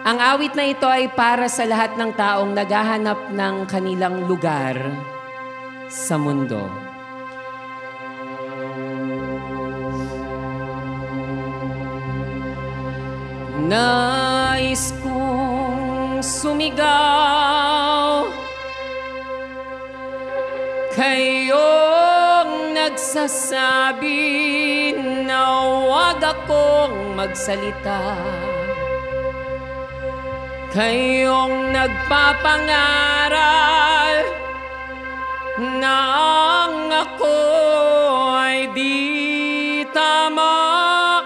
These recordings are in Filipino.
Ang awit na ito ay para sa lahat ng taong naghahanap ng kanilang lugar sa mundo. Nais kong sumigaw, kayong nagsasabi na huwag akong magsalita. Kayong nagpapangaral na ang ako ay di tamak.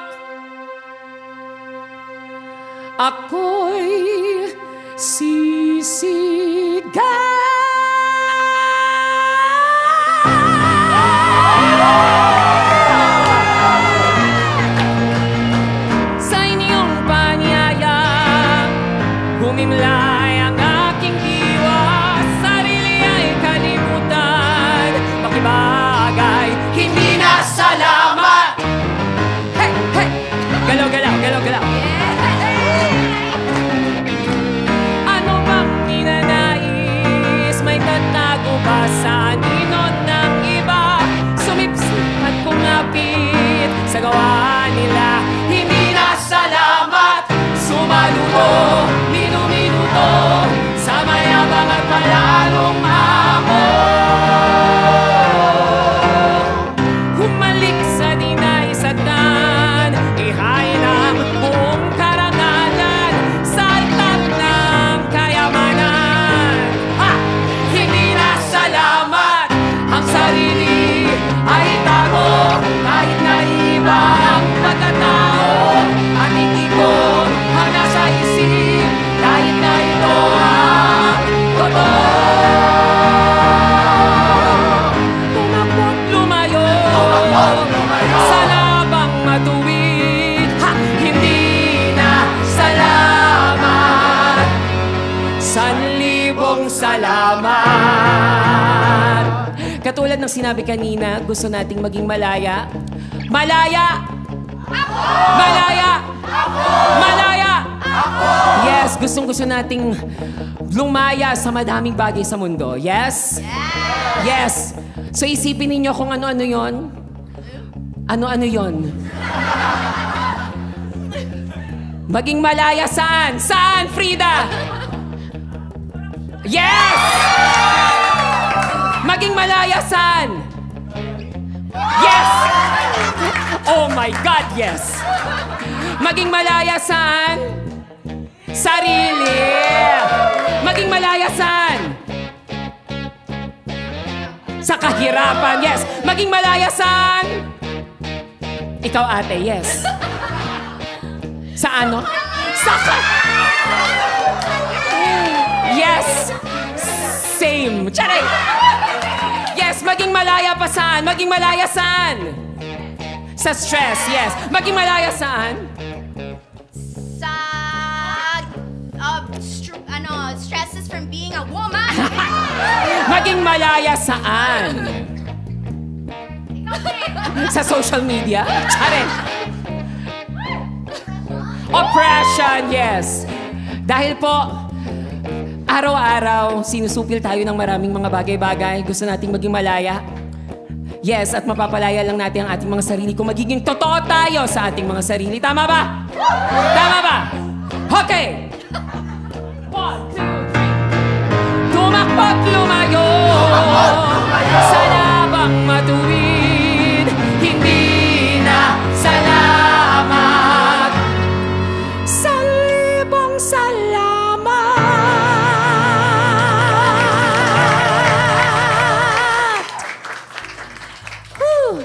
Ako'y sisigaw. Humimlay ang aking diwa, sarili ay kalimutan, makibagay, hindi na salamat. Hey, hey! Galaw, galaw, galaw, galaw. Ano bang ninanais? May tatago ba sa ninot ng iba? Sumipsip at kumapit sa gawa nila, hindi na salamat. Sumaluto, minuto, sa mayabang at palalong amor. Humalik sa dinaisatan, ihain ang buong karangalan, saltak ng kayamanan. Ha! Hindi na salamat, ang sarili ay tago, kahit na iba ang pagkatao, at hindi ko ang nasa isip, kahit na ito ang totoo. Tumakbo't lumayo, sa labang matuwid, ha! Hindi na salamat, 1,000 salamat. Katulad ng sinabi kanina, gusto nating maging malaya. Malaya! Ako! Malaya! Ako! Malaya! Ako! Yes, gustong-gusto nating lumaya sa madaming bagay sa mundo. Yes? Yes! So isipin ninyo kung ano-ano yon. Ano-ano yon? Maging malaya saan? Saan, Frida? Yes! Maging malaya saan? Yes! Oh my God, yes! Maging malaya saan? Sarili! Maging malaya saan? Sa kahirapan, yes! Maging malaya saan? Ikaw, ate, yes. Sa ano? Sa yes! Same! Charay! Yes, maging malaya pa saan? Maging malaya saan? Sa stress, yes. Maging malaya saan? Sa... stresses from being a woman. Maging malaya saan? Sa social media? Charin. Oppression, yes. Dahil po, araw-araw, sinusupil tayo ng maraming mga bagay-bagay. Gusto nating maging malaya. Yes, at mapapalaya lang natin ang ating mga sarili kung magiging totoo tayo sa ating mga sarili. Tama ba? Tama ba? Okay! 1, 2, 3. Tumakbo't lumayo, sa labang matuwid, hindi na salamat, 1,000 salamat. Whew.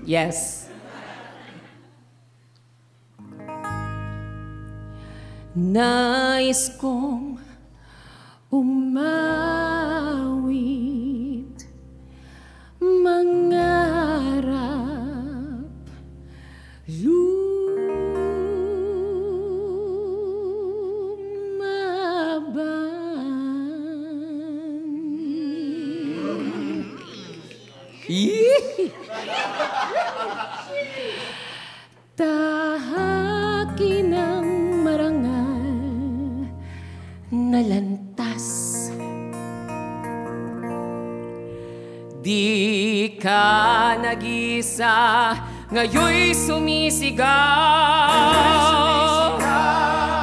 Yes. Nais kong umawit, mangarap, lumaban. Tahakin ang marangal, nalantas. Di ka nag-isa, ngayon'y sumisigaw.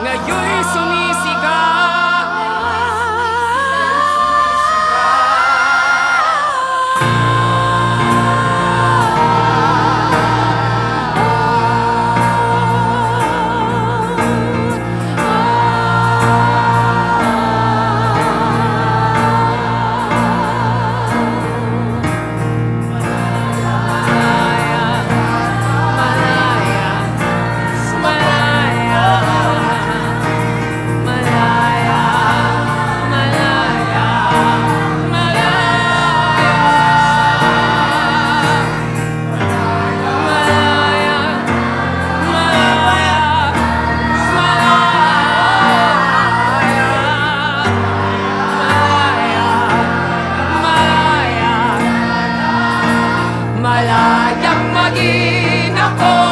Ngayon'y sumisigaw. Malayang maging ako.